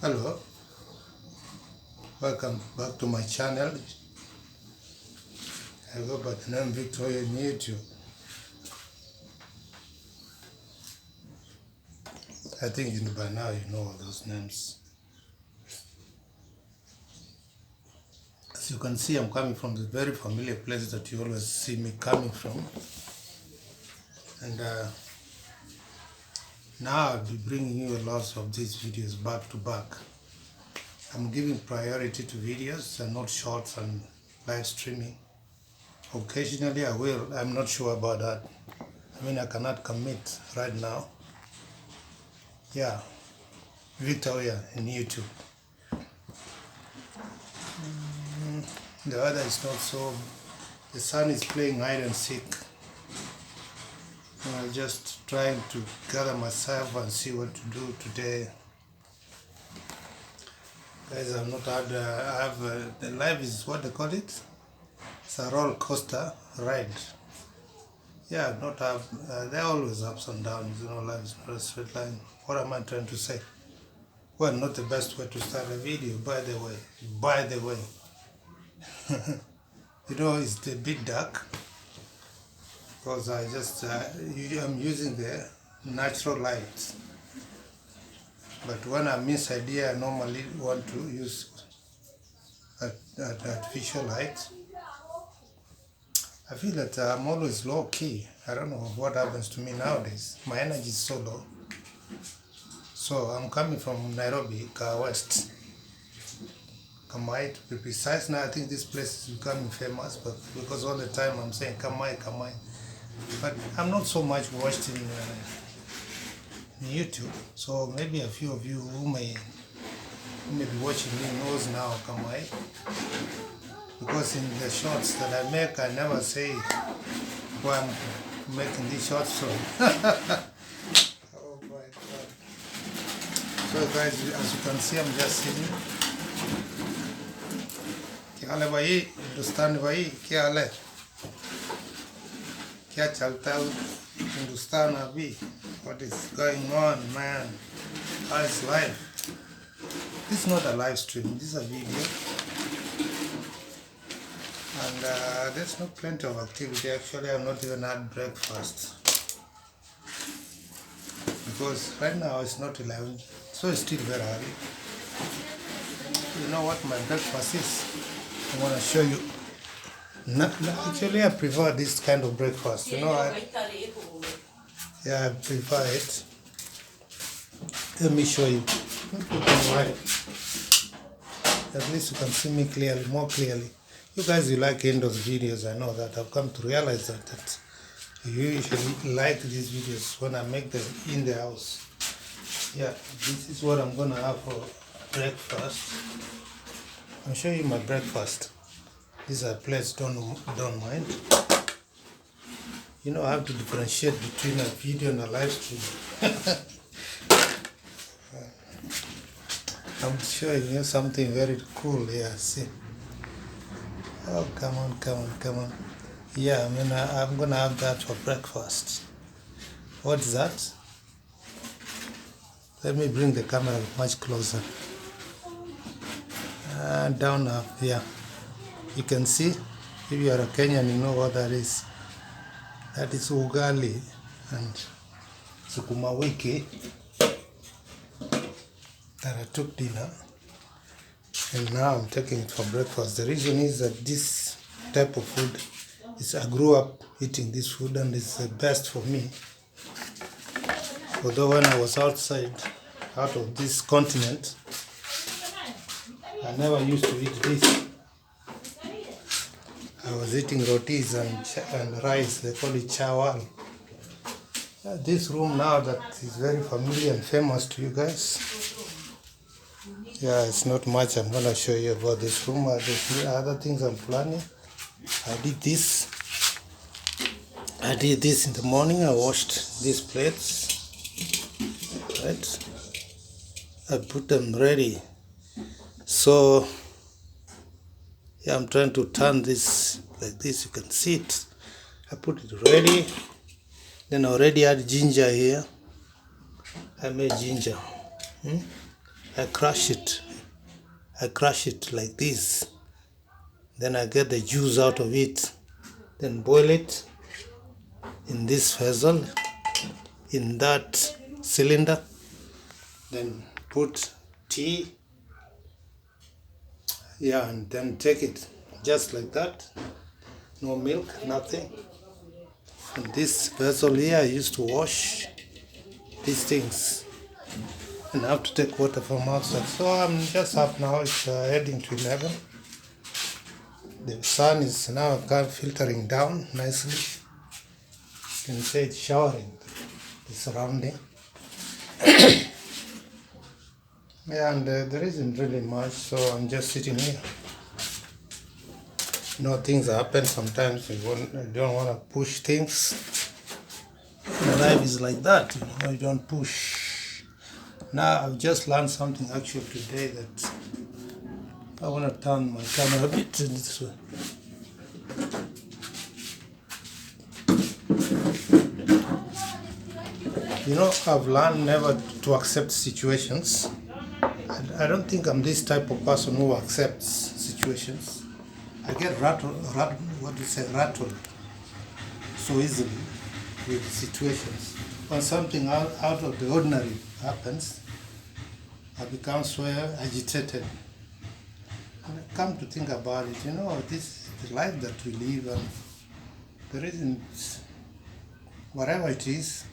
Hello, welcome back to my channel. I go by the name Victoria in YouTube. I think by now you know all those names. As you can see, I'm coming from the very familiar place that you always see me coming from. And now I'll be bringing you a lot of these videos back to back. I'm giving priority to videos and not shorts and live streaming. Occasionally I will, I'm not sure about that. I mean, I cannot commit right now. Yeah, Victoria in YouTube. The weather is not so, the sun is playing hide and seek. I'm just trying to gather myself and see what to do today. Guys, I've not had, the life is what they call it? It's a roller coaster ride. Yeah, I've not have, there are always ups and downs, you know, life is not a straight line. What am I trying to say? Well, not the best way to start a video, by the way. You know, it's a bit dark because I just, I'm using the natural light. But when I miss idea, I normally want to use artificial light. I feel that I'm always low key. I don't know what happens to me nowadays. My energy is so low. So I'm coming from Nairobi, West. Kamae to be precise. Now I think this place is becoming famous, but because all the time I'm saying kamae. But I'm not so much watched in YouTube. So maybe a few of you who may be watching me knows now kamae. Because in the shorts that I make, I never say why I'm making these shorts from. Oh my God. So guys, as you can see, I'm just sitting. Kya bhai, Hindustan bhai, kya hale? Kya chalta Hindustan abhi? What is going on, man? How is life? This is not a live stream, this is a video. And there's not plenty of activity. Actually, I've not even had breakfast. Because right now it's not 11, so it's still very early. You know what my breakfast is? I want to show you. Actually, I prefer this kind of breakfast. You know, I prefer it. Let me show you. At least you can see me clearly, more clearly. You guys, you like Endo's videos. I know that. I've come to realize that you usually like these videos when I make them in the house. Yeah, this is what I'm gonna have for breakfast. I'll show you my breakfast. These are plates, don't mind. You know, I have to differentiate between a video and a live stream. I'm showing you something very cool here. See? Oh, come on. Yeah, I'm gonna have that for breakfast. What is that? Let me bring the camera much closer. Down up, yeah. You can see, if you are a Kenyan, you know what that is. That is ugali and sukuma wiki that I took dinner. And now I'm taking it for breakfast. The reason is that this type of food I grew up eating this food and it's the best for me. Although when I was out of this continent, I never used to eat this. I was eating rotis and rice, they call it chawal. This room now that is very familiar and famous to you guys. Yeah, it's not much I'm going to show you about this room. There's other things I'm planning. I did this in the morning. I washed these plates. Right? I put them ready. So, yeah, I'm trying to turn this like this. You can see it. I put it ready. Then I already had ginger here. I made ginger. I crush it. I crush it like this. Then I get the juice out of it. Then boil it in this vessel, in that cylinder. Then put tea. Yeah, and then take it just like that. No milk, nothing. And this vessel here, I used to wash these things. And I have to take water from outside. So I'm just up now, it's heading to 11. The sun is now kind of filtering down nicely. You can say it's showering the surrounding. Yeah, and there isn't really much, so I'm just sitting here. You know, things happen sometimes. You don't want to push things. Life is like that, you know, you don't push. Now I've just learned something actually today that I want to turn my camera a bit this way. You know, I've learned never to accept situations. I don't think I'm this type of person who accepts situations. I get rattled so easily with situations. When something out of the ordinary happens, I become so agitated. And I come to think about it, you know, this is the life that we live, and there isn't, whatever it is,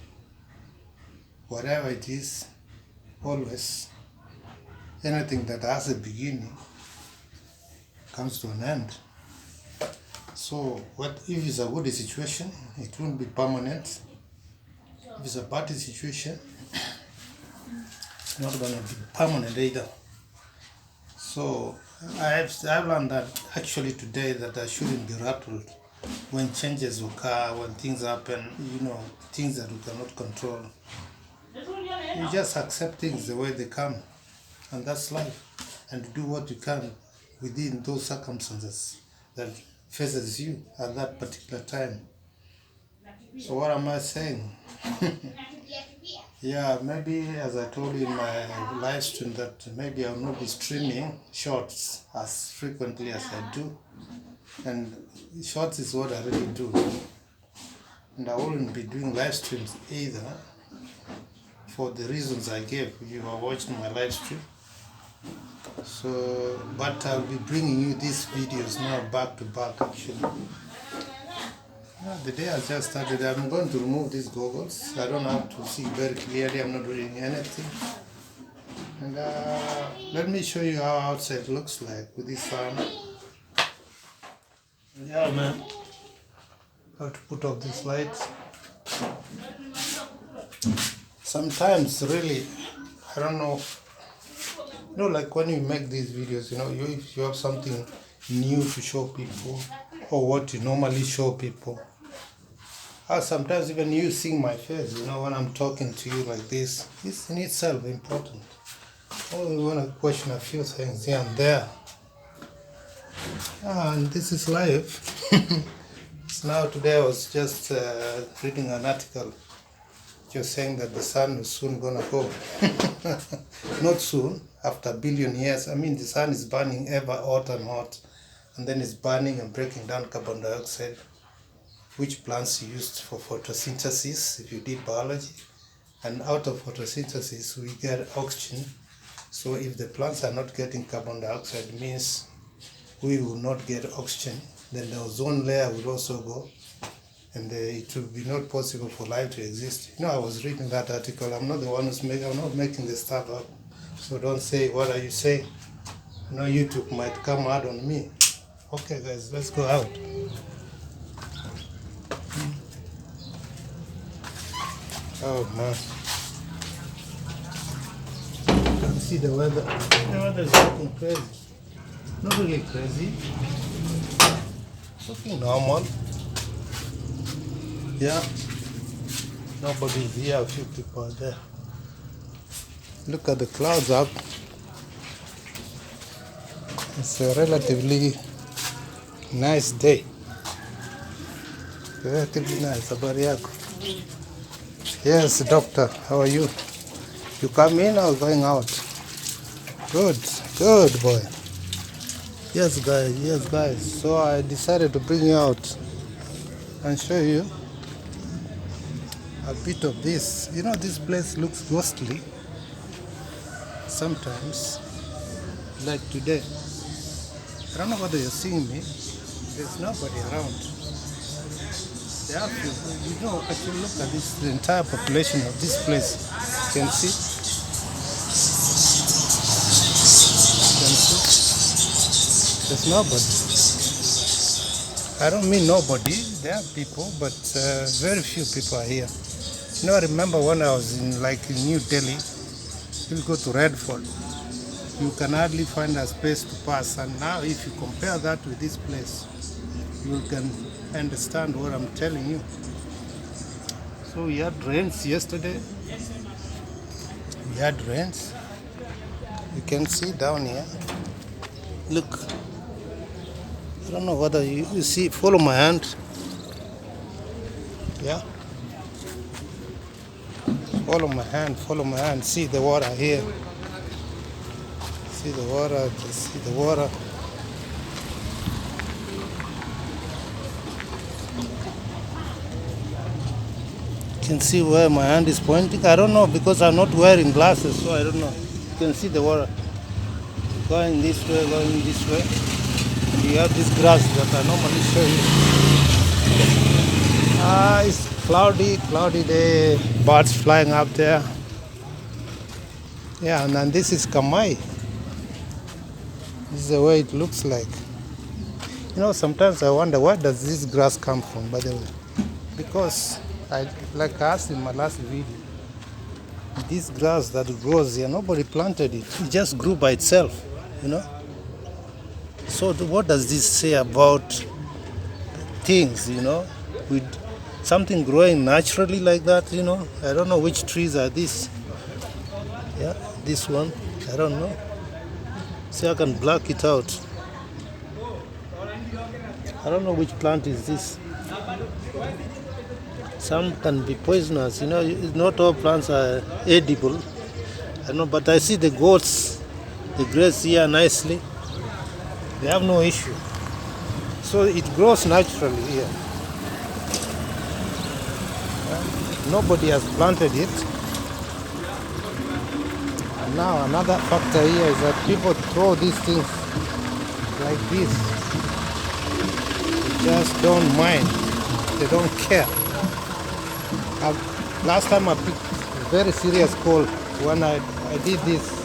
always, anything that has a beginning comes to an end. So what if it's a good situation, it won't be permanent. If it's a bad situation, it's not going to be permanent either. So I've learned that actually today that I shouldn't be rattled when changes occur, when things happen, you know, things that we cannot control. You just accept things the way they come, and that's life. And do what you can within those circumstances that faces you at that particular time. So what am I saying? Yeah, maybe as I told you in my live stream that maybe I'll not be streaming shorts as frequently as I do. And shorts is what I really do. And I wouldn't be doing live streams either for the reasons I gave. You are watching my live stream. So, but I'll be bringing you these videos now back to back actually. The day I just started, I'm going to remove these goggles. I don't have to see very clearly, I'm not reading anything. And let me show you how outside looks like with this sun. Yeah, man. I have to put off these lights. Sometimes, really, I don't know. You know, like when you make these videos, you know, if you have something new to show people, or what you normally show people. Sometimes even you seeing my face, you know, when I'm talking to you like this, it's in itself important. Only want to question a few things here and there. And this is life. So now today I was just reading an article just saying that the sun is soon gonna go. Not soon, after a billion years. I mean, the sun is burning ever hot and hot, and then it's burning and breaking down carbon dioxide, which plants used for photosynthesis if you did biology. And out of photosynthesis we get oxygen. So if the plants are not getting carbon dioxide, it means we will not get oxygen. Then the ozone layer will also go, and it will be not possible for life to exist. You know, I was reading that article. I'm not the one who's making, I'm not making the stuff up. So don't say, what are you saying? You know, YouTube might come hard on me. Okay guys, let's go out. Oh man. You can see the weather. The weather is looking crazy. Not really crazy. It's looking normal. Yeah. Nobody's here, a few people are there. Look at the clouds up. It's a relatively nice day. Relatively nice. Habari yako? Yes, doctor. How are you? You come in or going out? Good, good boy. Yes guys. So I decided to bring you out and show you a bit of this. You know, this place looks ghostly sometimes, like today. I don't know whether you're seeing me. There's nobody around. There are people, you know, actually look at this, the entire population of this place. You can see, there's nobody. I don't mean nobody, there are people, but very few people are here. You know, I remember when I was in New Delhi, you go to Redford, you can hardly find a space to pass. And now if you compare that with this place, you can understand what I'm telling you. So we had rains yesterday. We had rains. You can see down here. Look. I don't know whether you see, follow my hand. Yeah. Follow my hand. See the water here. See the water, just see the water. You can see where my hand is pointing. I don't know because I'm not wearing glasses, so I don't know. You can see the water going this way, going this way. And you have this grass that I normally show you. It's cloudy day. Birds flying up there. Yeah, and then this is kamae. This is the way it looks like. You know, sometimes I wonder where does this grass come from, by the way. Because, like I asked in my last video, this grass that grows here, nobody planted it. It just grew by itself, you know. So what does this say about things, you know, with something growing naturally like that, you know? I don't know which trees are these. Yeah, this one, I don't know. See, I can black it out. I don't know which plant is this. Some can be poisonous, you know, not all plants are edible. I know, but I see the goats, they graze here nicely. They have no issue. So it grows naturally here. Nobody has planted it. And now another factor here is that people throw these things like this. They just don't mind. They don't care. Last time I picked a very serious cold when I did this.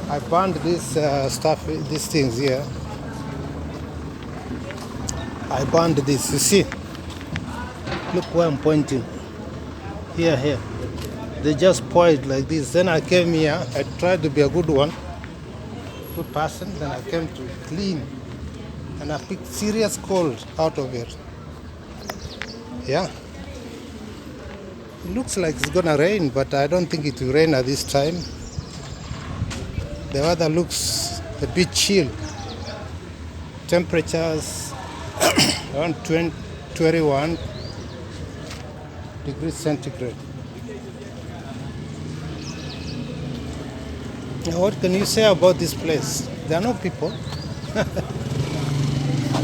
I burned this stuff, these things here. I burned this, you see. Look where I'm pointing. Here. They just pour it like this. Then I came here, I tried to be a good person. Then I came to clean. And I picked serious cold out of it. Yeah. It looks like it's gonna rain, but I don't think it will rain at this time. The weather looks a bit chill. Temperatures around 21 degrees centigrade. Now what can you say about this place? There are no people.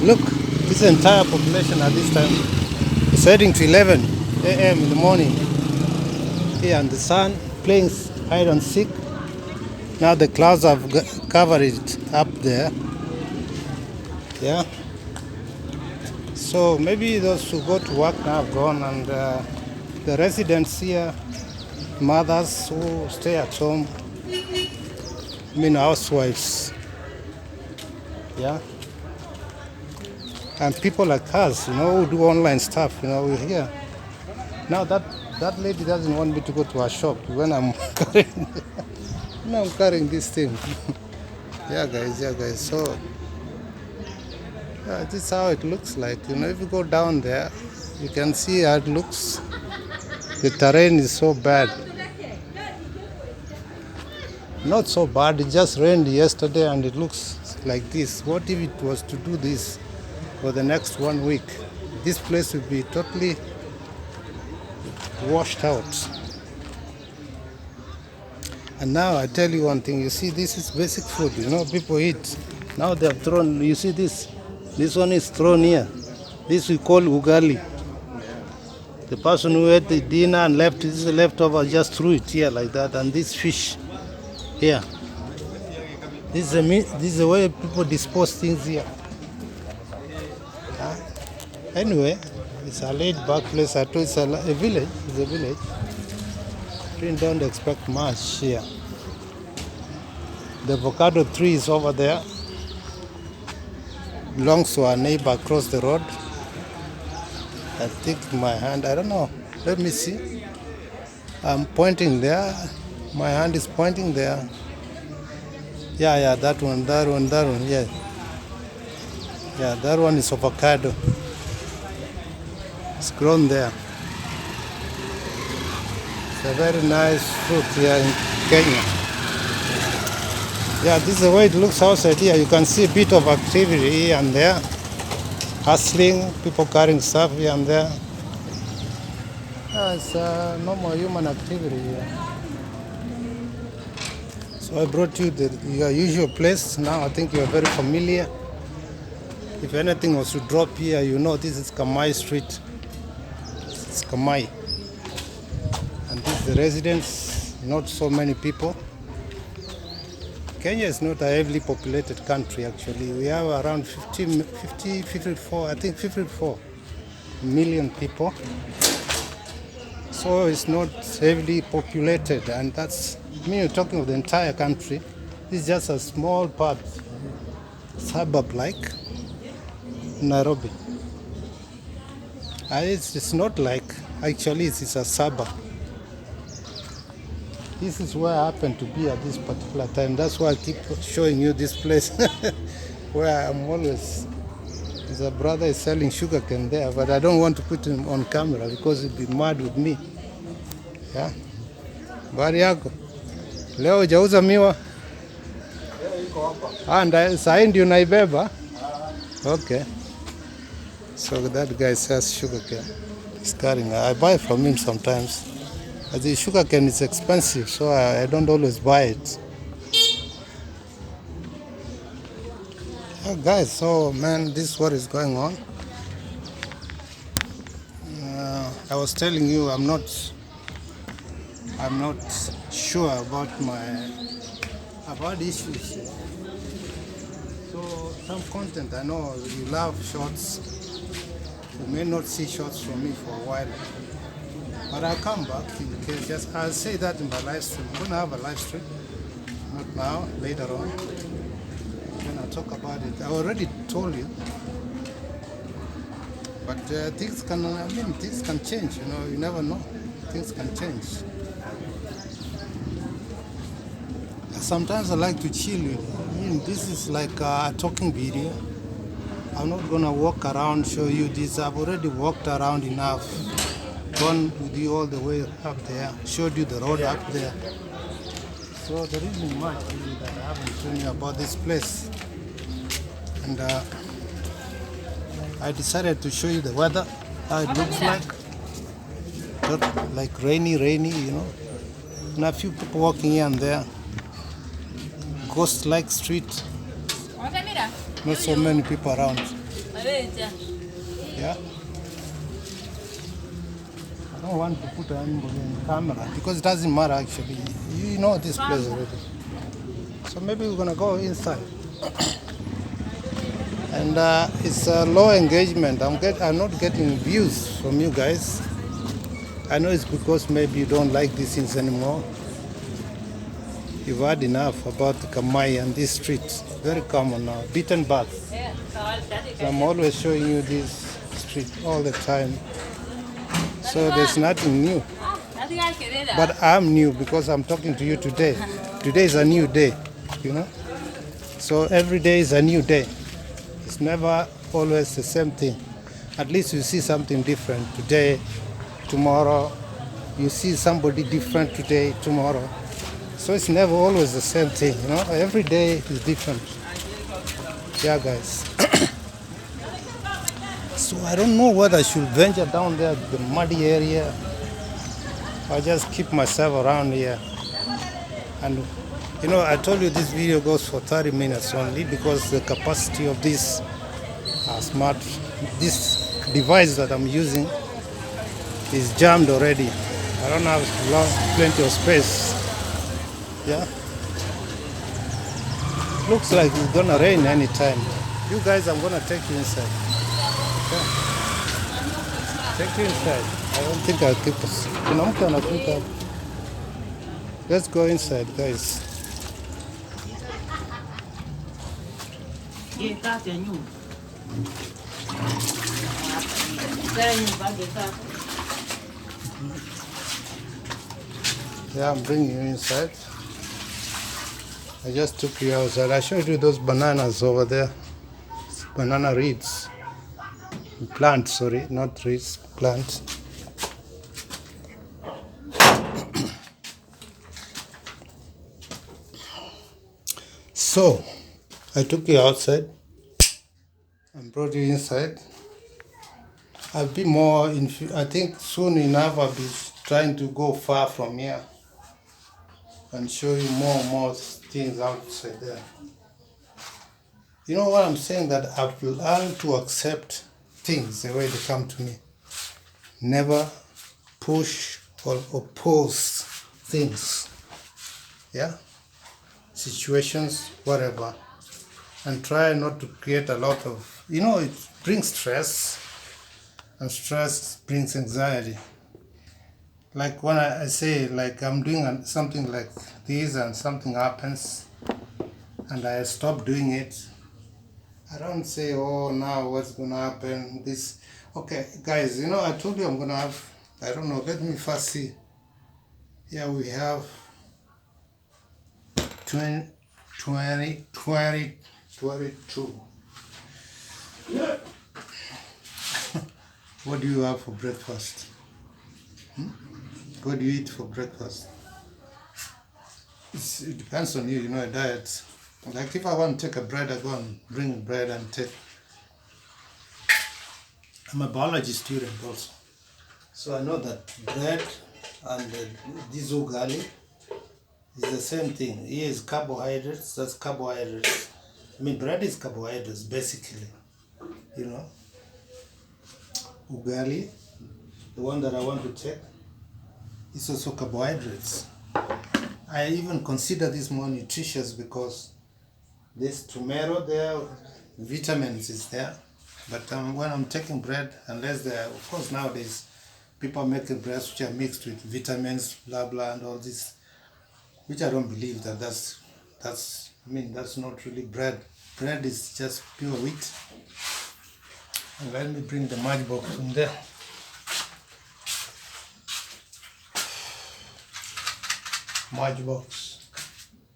Look, this entire population at this time is heading to 11 a.m. in the morning. Here and the sun playing hide and seek. Now the clouds have covered it up there. Yeah. So maybe those who go to work now have gone, and the residents here, mothers who stay at home, housewives. Yeah. And people like us, you know, who do online stuff, you know, we're here. Now that lady doesn't want me to go to her shop when I'm carrying this thing. Yeah guys, so this is how it looks like. You know, if you go down there, you can see how it looks. The terrain is so bad. Not so bad, it just rained yesterday and it looks like this. What if it was to do this for the next 1 week? This place would be totally washed out. And now I tell you one thing, you see, this is basic food, you know, people eat. Now they have thrown, you see this one is thrown here. This we call ugali. The person who ate the dinner and left this leftover just threw it here like that. And this fish here. This is the way people dispose things here. Anyway, it's a laid back place. I told you it's a village. It's a village. Really don't expect much here. The avocado tree is over there. Belongs to our neighbor across the road. I think my hand, I don't know. Let me see. I'm pointing there. My hand is pointing there. Yeah, that one, yeah. Yeah, that one is avocado. It's grown there. It's a very nice fruit here in Kenya. Yeah, this is the way it looks outside here. You can see a bit of activity here and there. Hustling, people carrying stuff here and there. It's normal human activity here. So I brought you your usual place. Now I think you are very familiar. If anything was to drop here, you know this is Kamae Street. It's Kamae. And this is the residence, not so many people. Kenya is not a heavily populated country actually. We have around 54 million people. So it's not heavily populated, and that's, I mean, you're talking of the entire country. This is just a small part, suburb like Nairobi. It's not like, actually it's a suburb. This is where I happen to be at this particular time. That's why I keep showing you this place where I'm always. There's a brother is selling sugarcane there, but I don't want to put him on camera because he'd be mad with me. Yeah. Bari yako. Leo hujauza miwa? Sasa ndio naibeba. Okay. So that guy sells sugarcane. He's carrying. I buy from him sometimes. But the sugarcane is expensive, so I don't always buy it. Yeah, guys, so man, this is what is going on. I was telling you I'm not sure about issues. So some content, I know you love shorts. You may not see shorts from me for a while, but I'll come back in case. I'll say that in my live stream. I'm gonna have a live stream, not now, later on. Then I'll talk about it. I already told you, but things can change. You know, you never know. Things can change. Sometimes I like to chill with you. I mean, this is like a talking video. I'm not gonna walk around, show you this. I've already walked around enough. Gone with you all the way up there. Showed you the road up there. So there isn't much really that I haven't shown you about this place. And I decided to show you the weather, how it looks like. Not like rainy, you know. And a few people walking here and there. Ghost-like street. Not so many people around. Yeah. I don't want to put anybody on camera because it doesn't matter actually. You know this place already. So maybe we're gonna go inside. And it's a low engagement. I'm not getting views from you guys. I know it's because maybe you don't like these things anymore. You've had enough about the Kamae and this street. Very common now. Beaten back. So I'm always showing you this street all the time. So there's nothing new. But I'm new because I'm talking to you today. Today is a new day, you know. So every day is a new day. It's never always the same thing. At least you see something different today, tomorrow. You see somebody different today, tomorrow. So it's never always the same thing, you know. Every day is different. Yeah, guys. So I don't know whether I should venture down there, the muddy area, or just keep myself around here. And you know, I told you this video goes for 30 minutes only because the capacity of this this device that I'm using is jammed already. I don't have plenty of space. Yeah, looks like it's gonna rain anytime. You guys, I'm gonna take you inside. Okay? Take you inside. I don't think I'll keep us. Let's go inside, guys. Yeah, I'm bringing you inside. I just took you outside. I showed you those bananas over there. Banana reeds. Plant, sorry, not reeds, plant. So, I took you outside and brought you inside. I'll be more in, I think soon enough I'll be trying to go far from here and show you more and more things outside there. You know what I'm saying? That I've learned to accept things the way they come to me. Never push or oppose things. Yeah? Situations, whatever. And try not to create a lot of, you know, it brings stress. And stress brings anxiety. Like when I say, like I'm doing something like this and something happens and I stop doing it, I don't say, oh, now what's going to happen? This, okay, guys, you know, I told you I'm going to have, I don't know, let me first see. Here we have 22. What do you have for breakfast? What do you eat for breakfast? It depends on you, you know, a diet. Like if I want to take a bread, I go and bring bread and take. I'm a biology student also. So I know that bread and this ugali is the same thing. Here is carbohydrates, that's carbohydrates. I mean, bread is carbohydrates, basically, you know. Ugali, the one that I want to take, is also carbohydrates. I even consider this more nutritious because this tomato there, vitamins is there. But when I'm taking bread, unless there, of course nowadays, people are making breads which are mixed with vitamins, blah, blah, and all this, which I don't believe that's not really bread. Bread is just pure wheat. And let me bring the matchbox from there. Matchbox.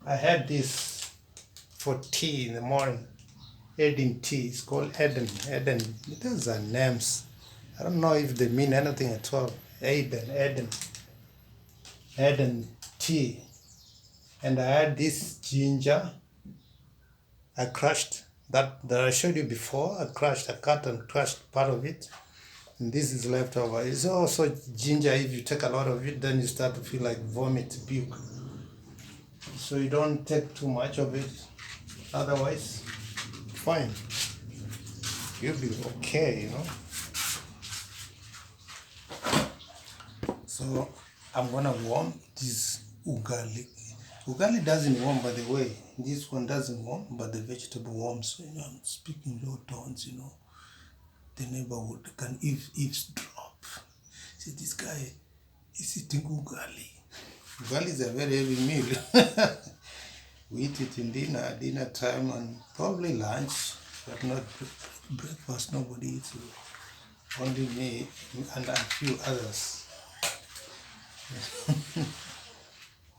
I had this for tea in the morning. Eden tea. It's called Eden. Eden. Those are names. I don't know if they mean anything at all. Eden tea. And I had this ginger. I crushed that I showed you before. I cut and crushed part of it. And this is left over. It's also ginger. If you take a lot of it, then you start to feel like vomit, puke. So you don't take too much of it. Otherwise, fine. You'll be okay, you know. So I'm gonna warm this ugali. Ugali doesn't warm, by the way. This one doesn't warm, but the vegetable warms. So, you know, I'm speaking low tones, you know. The neighborhood can eavesdrop. See, this guy is eating ugali. Ugali is a very heavy meal. We eat it in dinner time, and probably lunch, but not breakfast. Nobody eats it. Only me and a few others.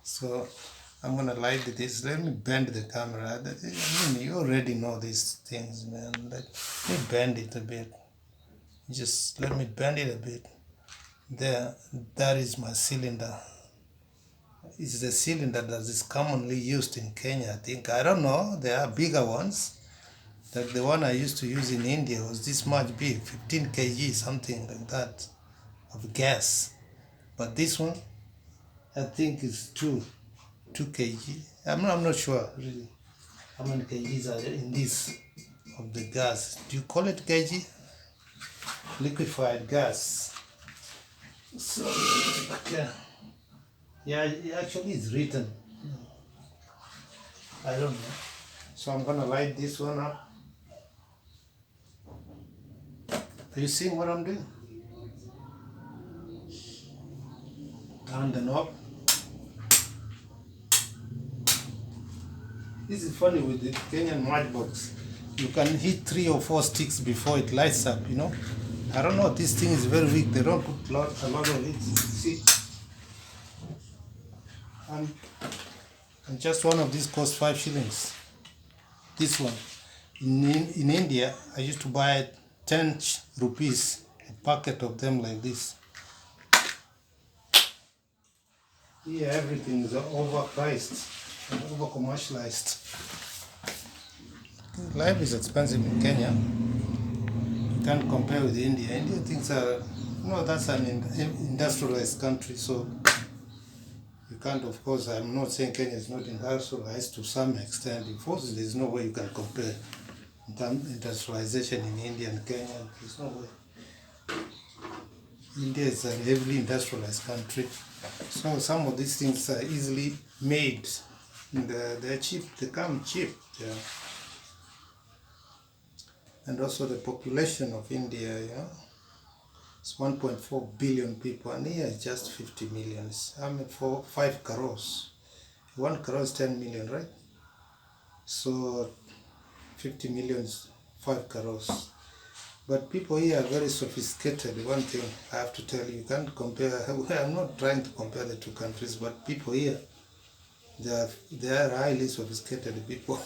So I'm gonna light this. Let me bend the camera. I mean, you already know these things, man. Let me bend it a bit. Just let me bend it a bit. There, that is my cylinder. It's the cylinder that is commonly used in Kenya, I think. I don't know. There are bigger ones. Like the one I used to use in India was this much big, 15 kg, something like that, of gas. But this one, I think is 2. 2 kg. I'm not sure really how many kgs are in this of the gas. Do you call it kg? Liquefied gas. So yeah, it actually is written. I don't know. So I'm gonna light this one up. Are you seeing what I'm doing? Turn the knob. This is funny with the Kenyan matchbox. You can hit 3 or 4 sticks before it lights up, you know. I don't know, this thing is very weak. They don't put a lot of it. See? And just one of these costs 5 shillings. This one. In India, I used to buy 10 rupees, a packet of them like this. Here, everything is overpriced and over-commercialized. Life is expensive in Kenya. You can't compare with India. India things are, that's an industrialized country, so you can't, of course, I'm not saying Kenya is not industrialized to some extent. Of course, there's no way you can compare industrialization in India and Kenya. There's no way. India is a heavily industrialized country, so some of these things are easily made. They're cheap, they come cheap. Yeah. And also the population of India, it's 1.4 billion people, and here is just 50 million. I mean, for 5 crores. 1 crore is 10 million, right? So 50 million is 5 crores. But people here are very sophisticated. One thing I have to tell you, you can't compare. I'm not trying to compare the two countries, but people here, they are highly sophisticated people.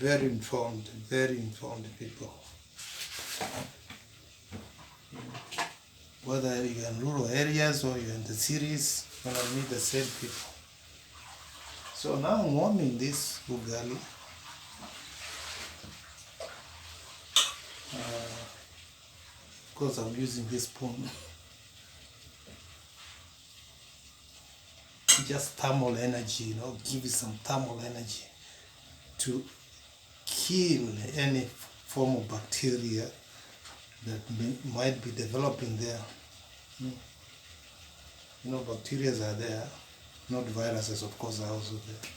very informed people. Whether you're in rural areas or you're in the cities, you're gonna meet the same people. So now I'm warming this ugali. Of course, I'm using this spoon. Just thermal energy, give you some thermal energy to kill any form of bacteria that might be developing there. Bacteria are there, not viruses, of course, are also there.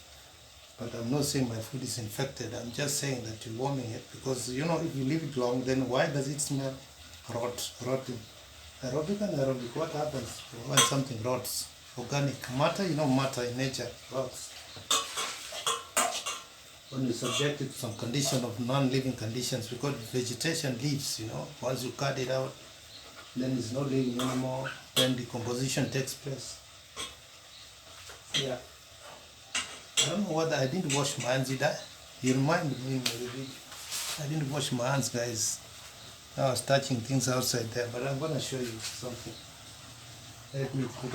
But I'm not saying my food is infected. I'm just saying that you're warming it because, if you leave it long, then why does it smell rotten? Aerobic, what happens when something rots? Organic matter, matter in nature rots. When you subject it to some condition of non-living conditions, because vegetation leaves, once you cut it out, then it's not living anymore, then decomposition takes place. Yeah. I don't know whether I didn't wash my hands, did I? You reminded me maybe. I didn't wash my hands, guys. I was touching things outside there, but I'm gonna show you something. Let me put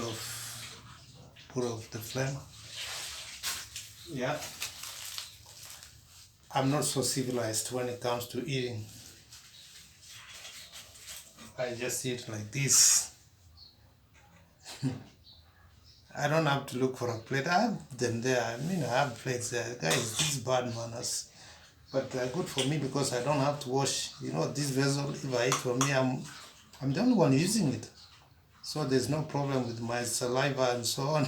off the flame. Yeah. I'm not so civilized when it comes to eating. I just eat like this. I don't have to look for a plate. I have them there. I have plates there. Guys, this is bad manners. But they're good for me because I don't have to wash. This vessel, if I eat from here, I'm the only one using it. So there's no problem with my saliva and so on.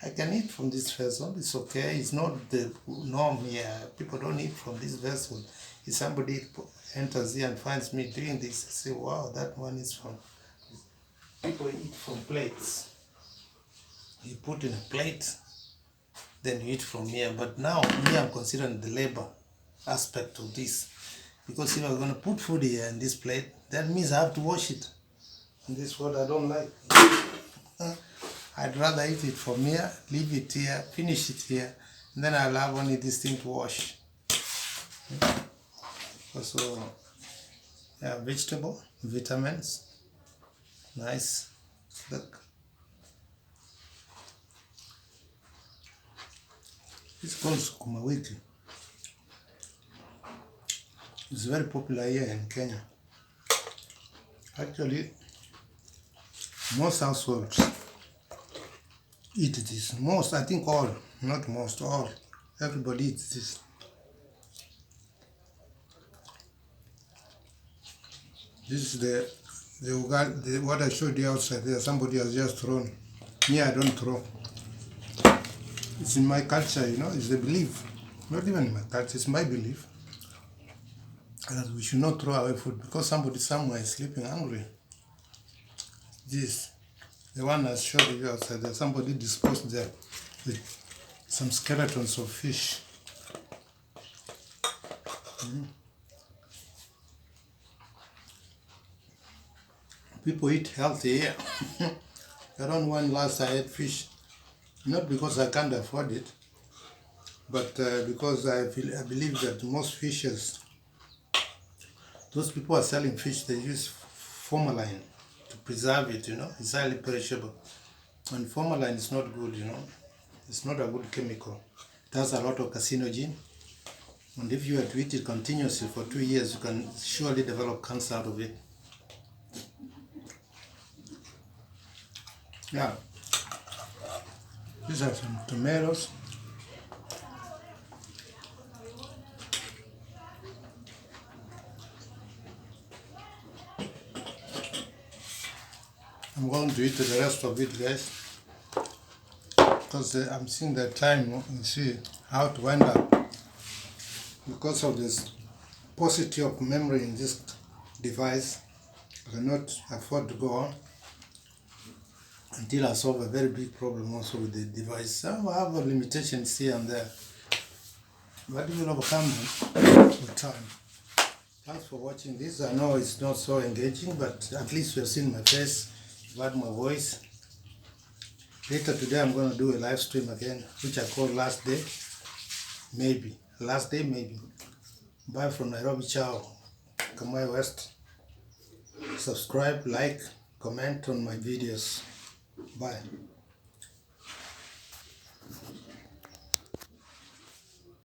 I can eat from this vessel. It's okay. It's not the norm here. People don't eat from this vessel. If somebody enters here and finds me doing this, I say, wow, that one is from... People eat from plates. You put in a plate, then you eat from here. But now, me, I'm considering the labor aspect of this. Because if I'm going to put food here in this plate, that means I have to wash it. And this is what I don't like. I'd rather eat it from here, leave it here, finish it here, and then I'll have only this thing to wash. Also, vegetable, vitamins. Nice. Look. It's called sukuma wiki. It's very popular here in Kenya. Actually, most households eat this. Most, I think all, not most, all. Everybody eats this. This is what I showed you outside there. Somebody has just thrown. Me, I don't throw. It's in my culture, it's the belief. Not even in my culture, it's my belief that we should not throw away food because somebody somewhere is sleeping hungry. This, the one I showed you outside there, somebody disposed there with some skeletons of fish. People eat healthy here. Around one last I ate fish, not because I can't afford it, but because I believe that most fishes, those people are selling fish, they use formalin to preserve it, it's highly perishable. And formalin is not good, it's not a good chemical. It has a lot of carcinogen, and if you were to eat it continuously for 2 years, you can surely develop cancer out of it. Yeah, these are some tomatoes. I'm going to eat the rest of it, guys, because I'm seeing the time, you see how to wind up. Because of this paucity of memory in this device, I cannot afford to go on until I solve a very big problem also with the device. I have limitations here and there, but we will overcome them with time. Thanks for watching this. I know it's not so engaging, but at least you have seen my face, you've heard my voice. Later today I'm going to do a live stream again, which I call Last Day, maybe. Last Day, maybe. Bye from Nairobi, ciao. Kamae West. Subscribe, like, comment on my videos. Bye.